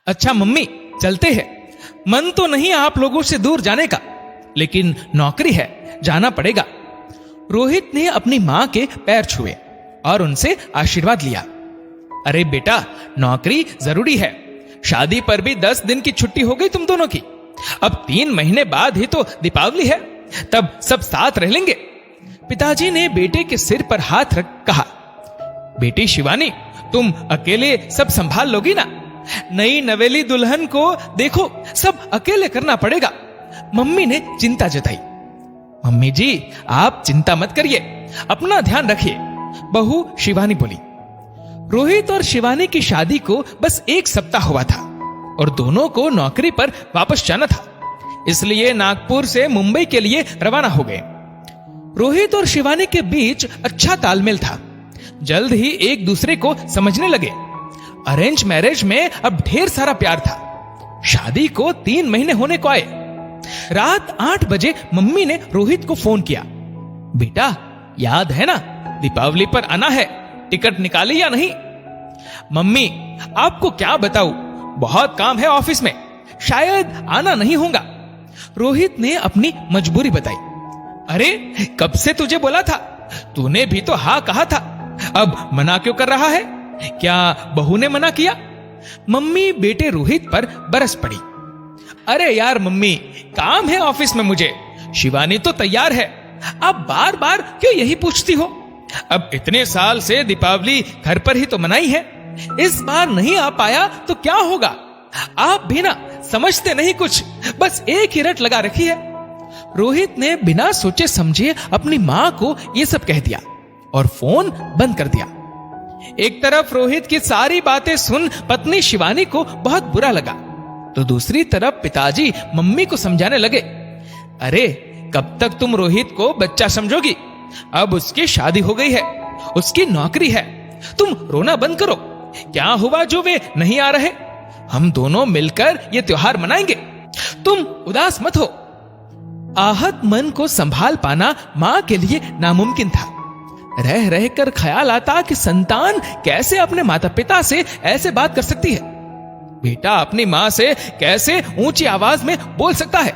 अच्छा मम्मी, चलते हैं। मन तो नहीं आप लोगों से दूर जाने का, लेकिन नौकरी है, जाना पड़ेगा। रोहित ने अपनी मां के पैर छुए और उनसे आशीर्वाद लिया। अरे बेटा, नौकरी जरूरी है। शादी पर भी 10 दिन की छुट्टी हो गई तुम दोनों की। अब 3 महीने बाद ही तो दीपावली है, तब सब साथ रह लेंगे। पिताजी ने बेटे के सिर पर हाथ रख कहा, बेटी शिवानी, तुम अकेले सब संभाल लोगी ना? नई नवेली दुल्हन को देखो, सब अकेले करना पड़ेगा। मम्मी ने चिंता जताई। मम्मी जी, आप चिंता मत करिए, अपना ध्यान रखिए, बहू शिवानी बोली। रोहित और शिवानी की शादी को बस 1 सप्ताह हुआ था और दोनों को नौकरी पर वापस जाना था, इसलिए नागपुर से मुंबई के लिए रवाना हो गए। रोहित और शिवानी के बीच अच्छा तालमेल था, जल्द ही एक दूसरे को समझने लगे। अरेंज मैरिज में अब ढेर सारा प्यार था। शादी को 3 महीने होने को आए। रात 8 बजे मम्मी ने रोहित को फोन किया। बेटा, याद है ना, दीपावली पर आना है, टिकट निकाली या नहीं? मम्मी, आपको क्या बताऊं, बहुत काम है ऑफिस में, शायद आना नहीं होगा। रोहित ने अपनी मजबूरी बताई। अरे, कब से तुझे बोला था, तूने भी तो हाँ कहा था, अब मना क्यों कर रहा है? क्या बहू ने मना किया? मम्मी बेटे रोहित पर बरस पड़ी। अरे यार मम्मी, काम है ऑफिस में मुझे, शिवानी तो तैयार है, आप बार बार क्यों यही पूछती हो? अब इतने साल से दीपावली घर पर ही तो मनाई है, इस बार नहीं आ पाया तो क्या होगा? आप भी ना समझते नहीं कुछ, बस एक ही रट लगा रखी है। रोहित ने बिना सोचे समझे अपनी मां को यह सब कह दिया और फोन बंद कर दिया। एक तरफ रोहित की सारी बातें सुन पत्नी शिवानी को बहुत बुरा लगा, तो दूसरी तरफ पिताजी मम्मी को समझाने लगे। अरे, कब तक तुम रोहित को बच्चा समझोगी? अब उसकी शादी हो गई है, उसकी नौकरी है, तुम रोना बंद करो। क्या हुआ जो वे नहीं आ रहे? हम दोनों मिलकर ये त्योहार मनाएंगे, तुम उदास मत हो। आहत मन को संभाल पाना मां के लिए नामुमकिन था। रह रहकर ख्याल आता कि संतान कैसे अपने माता पिता से ऐसे बात कर सकती है। बेटा अपनी मां से कैसे ऊंची आवाज में बोल सकता है?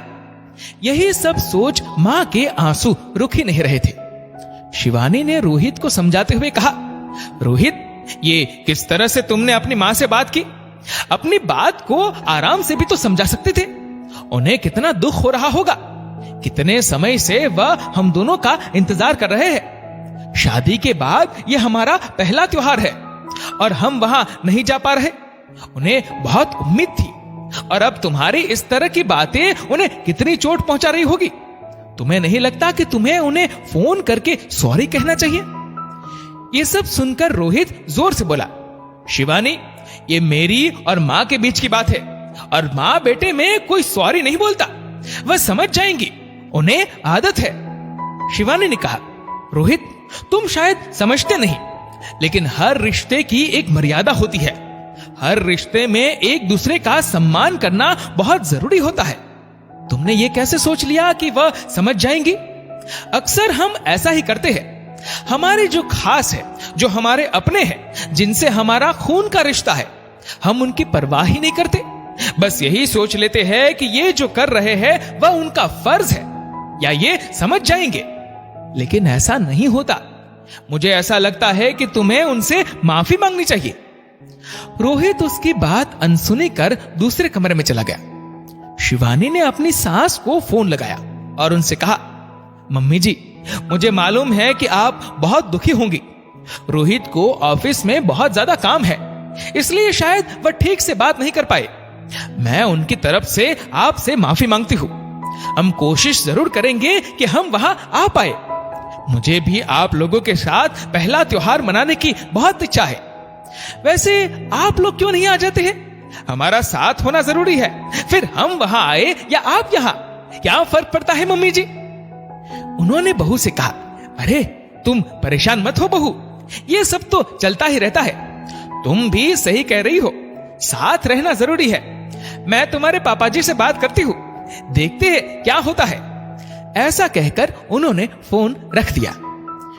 यही सब सोच मां के आंसू रुक ही नहीं रहे थे। शिवानी ने रोहित को समझाते हुए कहा, रोहित, ये किस तरह से तुमने अपनी मां से बात की? अपनी बात को आराम से भी तो समझा सकते थे। उन्हें कितना दुख हो रहा होगा, कितने समय से वह हम दोनों का इंतजार कर रहे हैं। शादी के बाद यह हमारा पहला त्योहार है और हम वहां नहीं जा पा रहे। उन्हें बहुत उम्मीद थी और अब तुम्हारी इस तरह की बातें उन्हें कितनी चोट पहुंचा रही होगी। तुम्हें नहीं लगता कि तुम्हें उन्हें फोन करके सॉरी कहना चाहिए? ये सब सुनकर रोहित जोर से बोला, शिवानी, ये मेरी और मां के बीच की बात है और मां बेटे में कोई सॉरी नहीं बोलता, वह समझ जाएंगी, उन्हें आदत है। शिवानी ने कहा, रोहित, तुम शायद समझते नहीं, लेकिन हर रिश्ते की एक मर्यादा होती है। हर रिश्ते में एक दूसरे का सम्मान करना बहुत जरूरी होता है। तुमने ये कैसे सोच लिया कि वह समझ जाएंगी? अक्सर हम ऐसा ही करते हैं। हमारे जो खास है, जो हमारे अपने हैं, जिनसे हमारा खून का रिश्ता है, हम उनकी परवाह ही नहीं करते। बस यही सोच लेते हैं कि ये जो कर रहे हैं वह उनका फर्ज है या ये समझ जाएंगे, लेकिन ऐसा नहीं होता। मुझे ऐसा लगता है कि तुम्हें उनसे माफी मांगनी चाहिए। रोहित उसकी बात अनसुनी कर दूसरे कमरे में चला गया। शिवानी ने अपनी सास को फोन लगाया और उनसे कहा, मम्मी जी, मुझे मालूम है कि आप बहुत दुखी होंगी। रोहित को ऑफिस में बहुत ज्यादा काम है, इसलिए शायद वह ठीक से बात नहीं कर पाए। मैं उनकी तरफ से आपसे माफी मांगती हूं। हम कोशिश जरूर करेंगे कि हम वहां आ पाए। मुझे भी आप लोगों के साथ पहला त्योहार मनाने की बहुत इच्छा है। वैसे आप लोग क्यों नहीं आ जाते हैं? हमारा साथ होना जरूरी है, फिर हम वहां आए या आप यहां, क्या फर्क पड़ता है मम्मी जी? उन्होंने बहू से कहा, अरे तुम परेशान मत हो बहू, ये सब तो चलता ही रहता है। तुम भी सही कह रही हो, साथ रहना जरूरी है। मैं तुम्हारे पापा जी से बात करती हूं, देखते हैं क्या होता है। ऐसा कहकर उन्होंने फोन रख दिया।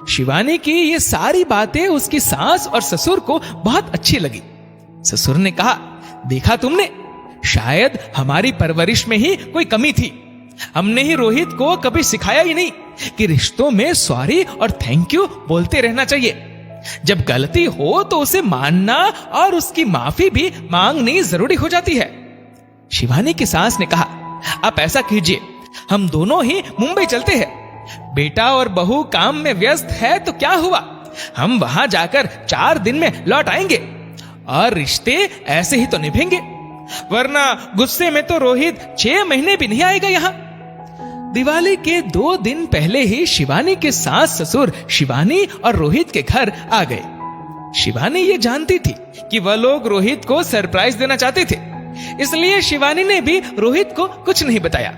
शिवानी की ये सारी बातें उसकी सास और ससुर को बहुत अच्छी लगी। ससुर ने कहा, देखा तुमने, शायद हमारी परवरिश में ही कोई कमी थी। हमने ही रोहित को कभी सिखाया ही नहीं कि रिश्तों में सॉरी और थैंक यू बोलते रहना चाहिए। जब गलती हो तो उसे मानना और उसकी माफी भी मांगनी जरूरी हो जाती है। शिवानी की सास ने कहा, आप ऐसा कीजिए, हम दोनों ही मुंबई चलते हैं। बेटा और बहू काम में व्यस्त है तो क्या हुआ, हम वहां जाकर 4 दिन में लौट आएंगे और रिश्ते ऐसे ही तो निभेंगे, वरना गुस्से में तो रोहित 6 महीने भी नहीं आएगा यहां। दिवाली के 2 दिन पहले ही शिवानी के सास ससुर शिवानी और रोहित के घर आ गए। शिवानी ये जानती थी कि वह लोग रोहित को सरप्राइज देना चाहते थे, इसलिए शिवानी ने भी रोहित को कुछ नहीं बताया।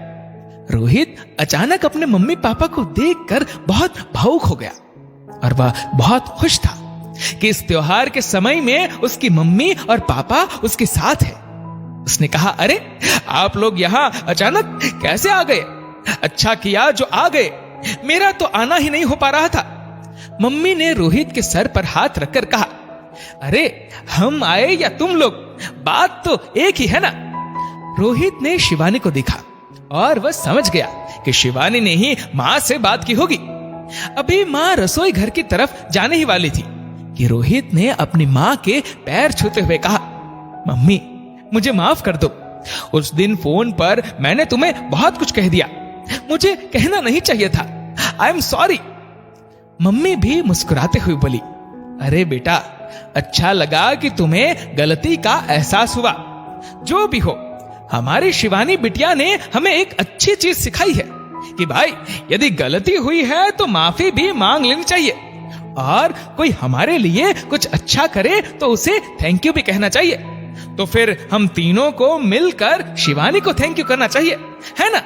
रोहित अचानक अपने मम्मी पापा को देखकर बहुत भावुक हो गया और वह बहुत खुश था कि इस त्योहार के समय में उसकी मम्मी और पापा उसके साथ है। उसने कहा, अरे आप लोग यहाँ अचानक कैसे आ गए? अच्छा किया जो आ गए, मेरा तो आना ही नहीं हो पा रहा था। मम्मी ने रोहित के सर पर हाथ रखकर कहा, अरे हम आए या तुम लोग, बात तो एक ही है ना। रोहित ने शिवानी को देखा और वह समझ गया कि शिवानी ने ही मां से बात की होगी। अभी मां रसोई घर की तरफ जाने ही वाली थी कि रोहित ने अपनी मां के पैर छूते हुए कहा, मम्मी मुझे माफ कर दो, उस दिन फोन पर मैंने तुम्हें बहुत कुछ कह दिया, मुझे कहना नहीं चाहिए था, आई एम सॉरी। मम्मी भी मुस्कुराते हुए बोली, अरे बेटा, अच्छा लगा कि तुम्हें गलती का एहसास हुआ। जो भी हो, हमारी शिवानी बिटिया ने हमें एक अच्छी चीज सिखाई है कि भाई यदि गलती हुई है तो माफी भी मांग लेनी चाहिए, और कोई हमारे लिए कुछ अच्छा करे तो उसे थैंक यू भी कहना चाहिए। तो फिर हम तीनों को मिलकर शिवानी को थैंक यू करना चाहिए, है ना?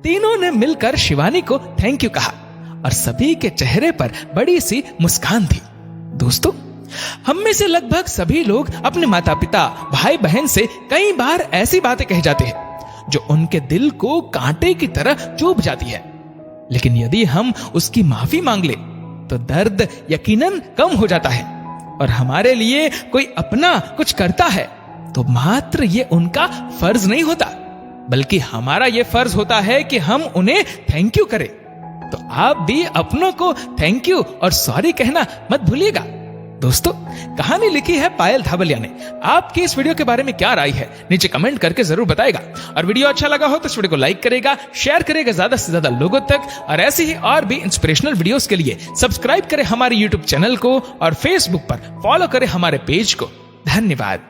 तीनों ने मिलकर शिवानी को थैंक यू कहा और सभी के चेहरे पर बड़ी सी मुस्कान थी। दोस्तों, हम में से लगभग सभी लोग अपने माता पिता, भाई बहन से कई बार ऐसी बातें कह जाते हैं जो उनके दिल को कांटे की तरह चुभ जाती है, लेकिन यदि हम उसकी माफी मांग ले तो दर्द यकीनन कम हो जाता है। और हमारे लिए कोई अपना कुछ करता है तो मात्र ये उनका फर्ज नहीं होता, बल्कि हमारा ये फर्ज होता है कि हम उन्हें थैंक यू करें। तो आप भी अपनों को थैंक यू और सॉरी कहना मत भूलिएगा। दोस्तों, कहानी लिखी है पायल धाबलिया ने। आपकी इस वीडियो के बारे में क्या राय है नीचे कमेंट करके जरूर बताएगा, और वीडियो अच्छा लगा हो तो इस वीडियो को लाइक करेगा, शेयर करेगा ज्यादा से ज्यादा लोगों तक, और ऐसे ही और भी इंस्पिरेशनल वीडियोस के लिए सब्सक्राइब करें हमारे यूट्यूब चैनल को और फेसबुक पर फॉलो करें हमारे पेज को। धन्यवाद।